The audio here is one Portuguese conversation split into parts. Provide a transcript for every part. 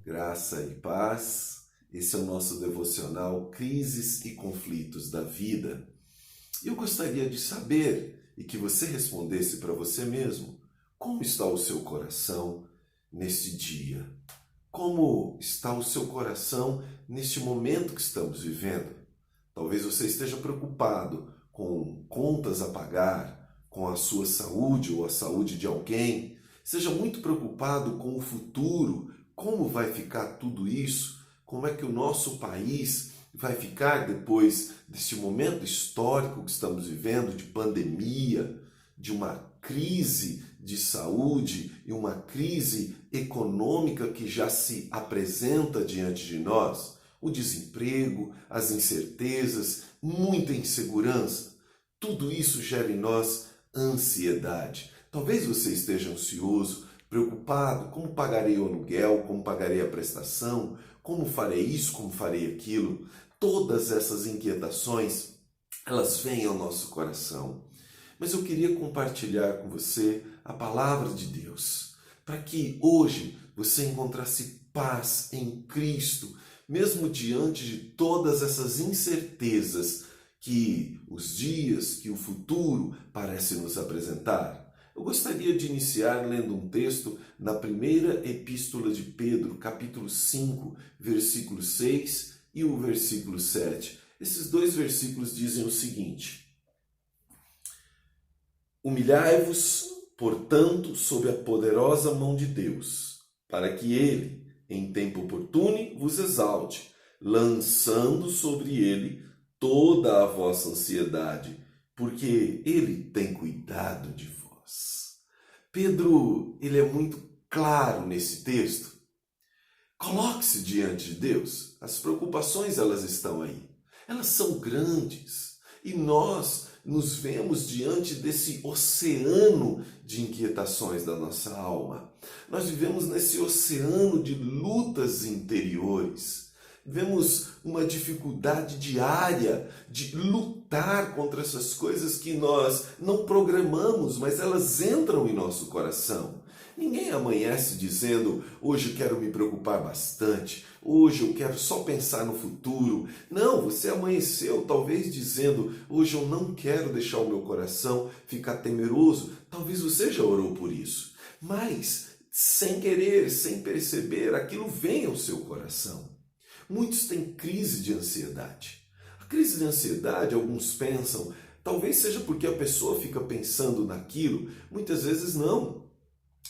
Graça e paz. Esse é o nosso devocional Crises e Conflitos da Vida. Eu gostaria de saber e que você respondesse para você mesmo: como está o seu coração neste dia? Como está o seu coração neste momento que estamos vivendo? Talvez você esteja preocupado com contas a pagar, com a sua saúde ou a saúde de alguém. Seja muito preocupado com o futuro. Como vai ficar tudo isso? Como é que o nosso país vai ficar depois deste momento histórico que estamos vivendo, de pandemia, de uma crise de saúde e uma crise econômica que já se apresenta diante de nós? O desemprego, as incertezas, muita insegurança. Tudo isso gera em nós ansiedade. Talvez você esteja ansioso, preocupado: como pagarei o aluguel, como pagarei a prestação, como farei isso, como farei aquilo. Todas essas inquietações, elas vêm ao nosso coração. Mas eu queria compartilhar com você a palavra de Deus, para que hoje você encontrasse paz em Cristo, mesmo diante de todas essas incertezas que os dias, que o futuro parece nos apresentar. Eu gostaria de iniciar lendo um texto na primeira epístola de Pedro, capítulo 5, versículo 6 e o versículo 7. Esses dois versículos dizem o seguinte: humilhai-vos, portanto, sob a poderosa mão de Deus, para que ele, em tempo oportuno, vos exalte, lançando sobre ele toda a vossa ansiedade, porque ele tem cuidado de vós. Pedro, ele é muito claro nesse texto. Coloque-se diante de Deus. As preocupações, elas estão aí. Elas são grandes. E nós nos vemos diante desse oceano de inquietações da nossa alma. Nós vivemos nesse oceano de lutas interiores. Vemos uma dificuldade diária de lutar contra essas coisas que nós não programamos, mas elas entram em nosso coração. Ninguém amanhece dizendo: hoje eu quero me preocupar bastante, hoje eu quero só pensar no futuro. Não, você amanheceu talvez dizendo: hoje eu não quero deixar o meu coração ficar temeroso. Talvez você já orou por isso, mas sem querer, sem perceber, aquilo vem ao seu coração. Muitos têm crise de ansiedade. A crise de ansiedade, alguns pensam, talvez seja porque a pessoa fica pensando naquilo. Muitas vezes não.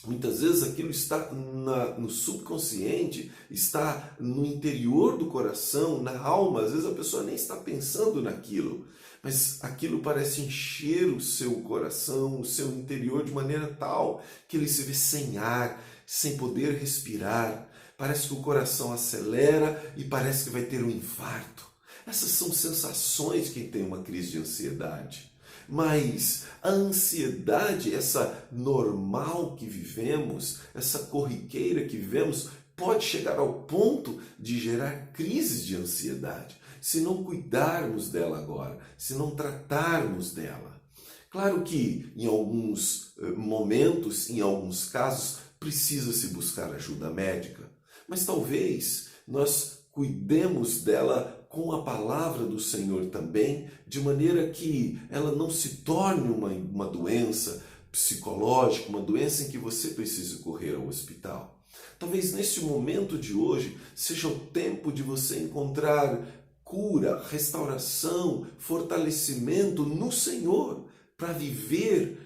Muitas vezes aquilo está no subconsciente, está no interior do coração, na alma. Às vezes a pessoa nem está pensando naquilo, mas aquilo parece encher o seu coração, o seu interior de maneira tal que ele se vê sem ar, sem poder respirar. Parece que o coração acelera e parece que vai ter um infarto. Essas são sensações de quem tem uma crise de ansiedade. Mas a ansiedade, essa normal que vivemos, essa corriqueira que vivemos, pode chegar ao ponto de gerar crises de ansiedade, se não cuidarmos dela agora, se não tratarmos dela. Claro que em alguns momentos, em alguns casos, precisa-se buscar ajuda médica, mas talvez nós cuidemos dela com a palavra do Senhor também, de maneira que ela não se torne uma doença psicológica, uma doença em que você precise correr ao hospital. Talvez neste momento de hoje seja o tempo de você encontrar cura, restauração, fortalecimento no Senhor, para viver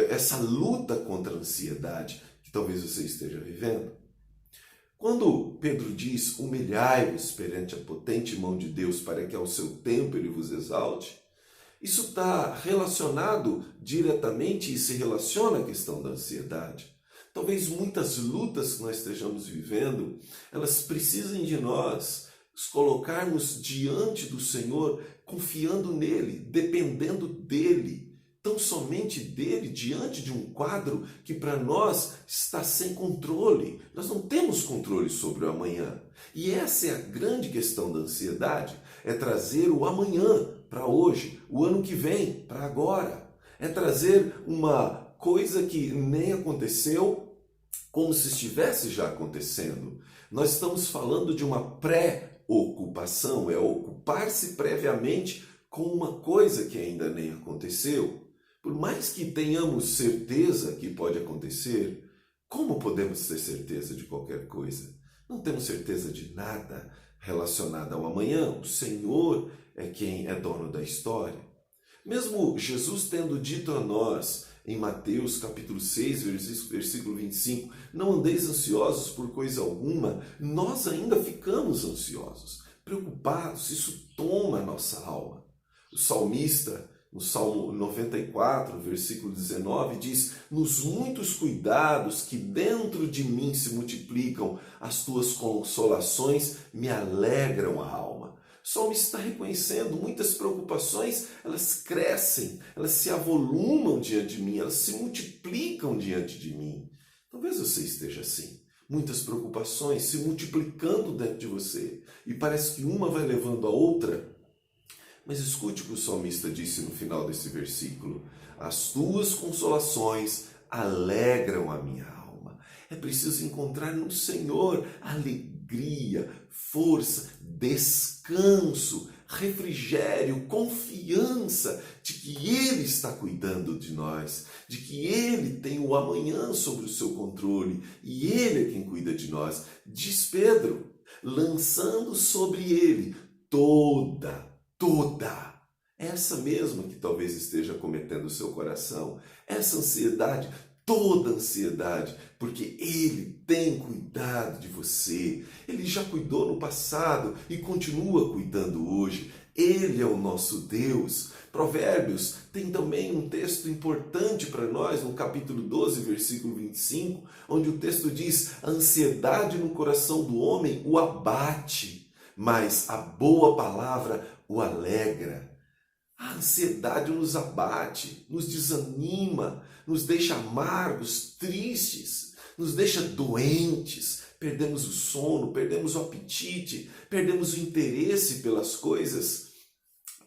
essa luta contra a ansiedade que talvez você esteja vivendo. Quando Pedro diz: humilhai-vos perante a potente mão de Deus para que ao seu tempo ele vos exalte, isso está relacionado diretamente e se relaciona à questão da ansiedade. Talvez muitas lutas que nós estejamos vivendo, elas precisem de nós nos colocarmos diante do Senhor, confiando nele, dependendo dele, tão somente dele, diante de um quadro que para nós está sem controle. Nós não temos controle sobre o amanhã. E essa é a grande questão da ansiedade, é trazer o amanhã para hoje, o ano que vem para agora. É trazer uma coisa que nem aconteceu como se estivesse já acontecendo. Nós estamos falando de uma pré-ocupação, é ocupar-se previamente com uma coisa que ainda nem aconteceu. Por mais que tenhamos certeza que pode acontecer, como podemos ter certeza de qualquer coisa? Não temos certeza de nada relacionado ao amanhã. O Senhor é quem é dono da história. Mesmo Jesus tendo dito a nós, em Mateus capítulo 6, versículo 25, não andeis ansiosos por coisa alguma, nós ainda ficamos ansiosos, preocupados, isso toma a nossa alma. O salmista, no Salmo 94, versículo 19, diz: nos muitos cuidados que dentro de mim se multiplicam, as tuas consolações me alegram a alma. O salmista está reconhecendo, muitas preocupações, elas crescem, elas se avolumam diante de mim, elas se multiplicam diante de mim. Talvez você esteja assim, muitas preocupações se multiplicando dentro de você, e parece que uma vai levando a outra. Mas escute o que o salmista disse no final desse versículo: as tuas consolações alegram a minha alma. É preciso encontrar no Senhor alegria, força, descanso, refrigério, confiança de que Ele está cuidando de nós, de que Ele tem o amanhã sobre o seu controle e Ele é quem cuida de nós. Diz Pedro, lançando sobre Ele toda, essa mesma que talvez esteja cometendo o seu coração, essa ansiedade, toda ansiedade, porque Ele tem cuidado de você. Ele já cuidou no passado e continua cuidando hoje. Ele é o nosso Deus. Provérbios tem também um texto importante para nós, no capítulo 12, versículo 25, onde o texto diz: a ansiedade no coração do homem o abate, mas a boa palavra o alegra. A ansiedade nos abate, nos desanima, nos deixa amargos, tristes, nos deixa doentes, perdemos o sono, perdemos o apetite, perdemos o interesse pelas coisas,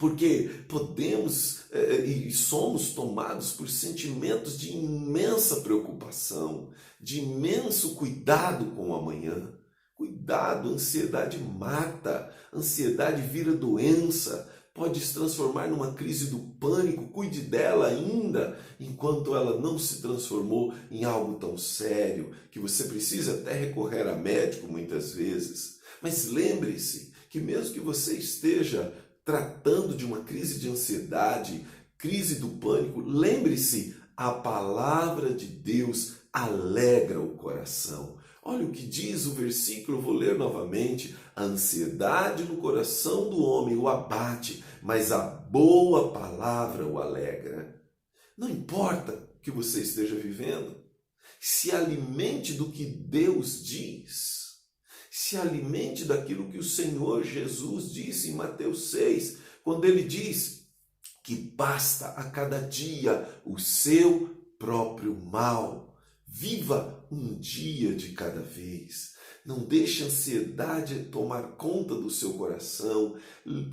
porque podemos e somos tomados por sentimentos de imensa preocupação, de imenso cuidado com o amanhã. Cuidado, ansiedade mata, ansiedade vira doença, pode se transformar numa crise do pânico. Cuide dela ainda, enquanto ela não se transformou em algo tão sério, que você precisa até recorrer a médico muitas vezes. Mas lembre-se que mesmo que você esteja tratando de uma crise de ansiedade, crise do pânico, lembre-se, a palavra de Deus alegra o coração. Olha o que diz o versículo, eu vou ler novamente: a ansiedade no coração do homem o abate, mas a boa palavra o alegra. Não importa o que você esteja vivendo, se alimente do que Deus diz. Se alimente daquilo que o Senhor Jesus disse em Mateus 6, quando ele diz que basta a cada dia o seu próprio mal. Viva um dia de cada vez. Não deixe a ansiedade tomar conta do seu coração.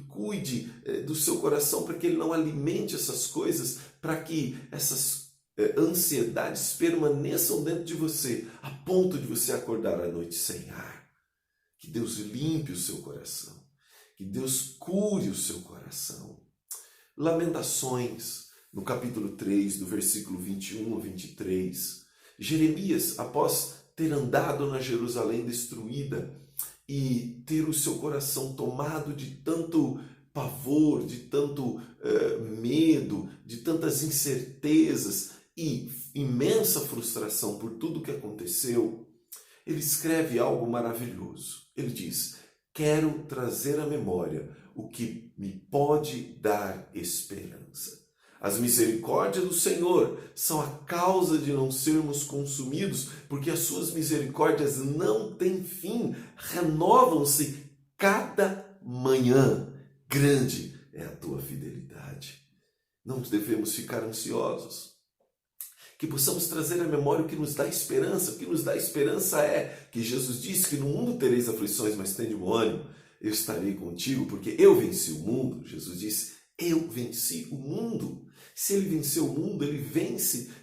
Cuide do seu coração para que ele não alimente essas coisas, para que essas ansiedades permaneçam dentro de você, a ponto de você acordar à noite sem ar. Que Deus limpe o seu coração. Que Deus cure o seu coração. Lamentações, no capítulo 3, do versículo 21 a 23. Jeremias, após ter andado na Jerusalém destruída e ter o seu coração tomado de tanto pavor, de tanto medo, de tantas incertezas e imensa frustração por tudo que aconteceu, ele escreve algo maravilhoso. Ele diz: quero trazer à memória o que me pode dar esperança. As misericórdias do Senhor são a causa de não sermos consumidos, porque as suas misericórdias não têm fim, renovam-se cada manhã. Grande é a tua fidelidade. Não devemos ficar ansiosos. Que possamos trazer à memória o que nos dá esperança. O que nos dá esperança é que Jesus disse que no mundo tereis aflições, mas tende bom ânimo. Eu estarei contigo porque eu venci o mundo. Jesus disse: eu venci o mundo. Se ele venceu o mundo, ele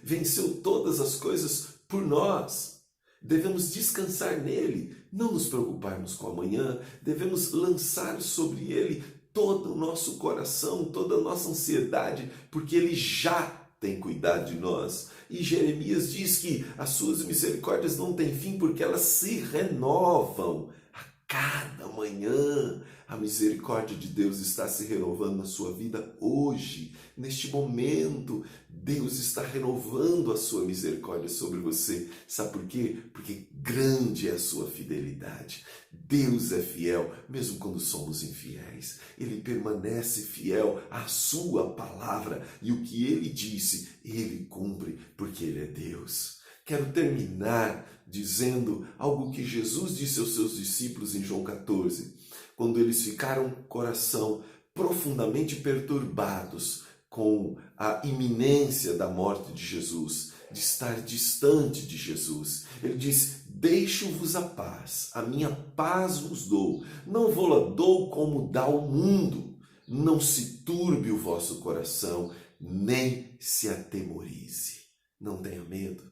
venceu todas as coisas por nós. devemos descansar nele, não nos preocuparmos com amanhã, devemos lançar sobre ele todo o nosso coração, toda a nossa ansiedade, porque ele já tem cuidado de nós. E Jeremias diz que as suas misericórdias não têm fim, porque elas se renovam a cada manhã. A misericórdia de Deus está se renovando na sua vida hoje, neste momento. Deus está renovando a sua misericórdia sobre você. Sabe por quê? Porque grande é a sua fidelidade. Deus é fiel, mesmo quando somos infiéis. Ele permanece fiel à sua palavra. E o que ele disse, ele cumpre, porque ele é Deus. Quero terminar dizendo algo que Jesus disse aos seus discípulos em João 14, quando eles ficaram com o coração profundamente perturbados com a iminência da morte de Jesus, de estar distante de Jesus. Ele diz: deixo-vos a paz, a minha paz vos dou, não vou-la dou como dá o mundo. Não se turbe o vosso coração, nem se atemorize. Não tenha medo,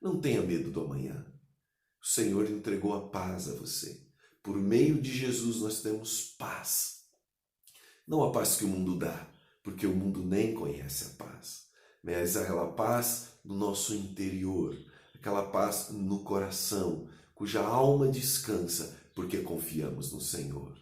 não tenha medo do amanhã. O Senhor entregou a paz a você. Por meio de Jesus nós temos paz. Não a paz que o mundo dá, porque o mundo nem conhece a paz, mas aquela paz no nosso interior, aquela paz no coração, cuja alma descansa, porque confiamos no Senhor.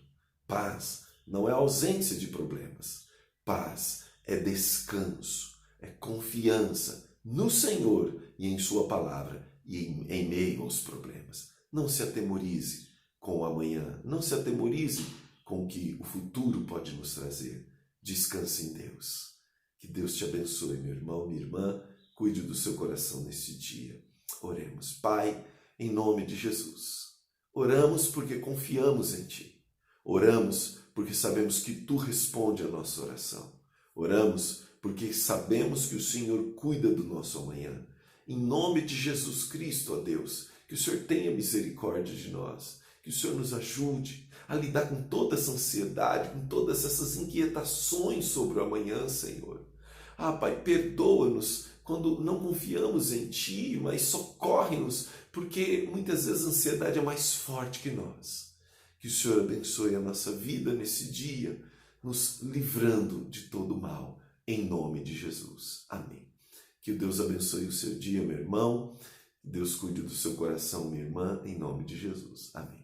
Paz não é ausência de problemas. Paz é descanso, é confiança no Senhor e em sua palavra e em meio aos problemas. Não se atemorize com o amanhã, não se atemorize com o que o futuro pode nos trazer. Descanse em Deus. Que Deus te abençoe, meu irmão, minha irmã. Cuide do seu coração neste dia. Oremos. Pai, em nome de Jesus, oramos porque confiamos em Ti. Oramos porque sabemos que Tu responde a nossa oração. Oramos porque sabemos que o Senhor cuida do nosso amanhã. Em nome de Jesus Cristo, ó Deus, que o Senhor tenha misericórdia de nós, que o Senhor nos ajude a lidar com toda essa ansiedade, com todas essas inquietações sobre o amanhã, Senhor. Ah, Pai, perdoa-nos quando não confiamos em Ti, mas socorre-nos, porque muitas vezes a ansiedade é mais forte que nós. Que o Senhor abençoe a nossa vida nesse dia, nos livrando de todo mal, em nome de Jesus. Amém. Que Deus abençoe o seu dia, meu irmão. Deus cuide do seu coração, minha irmã, em nome de Jesus. Amém.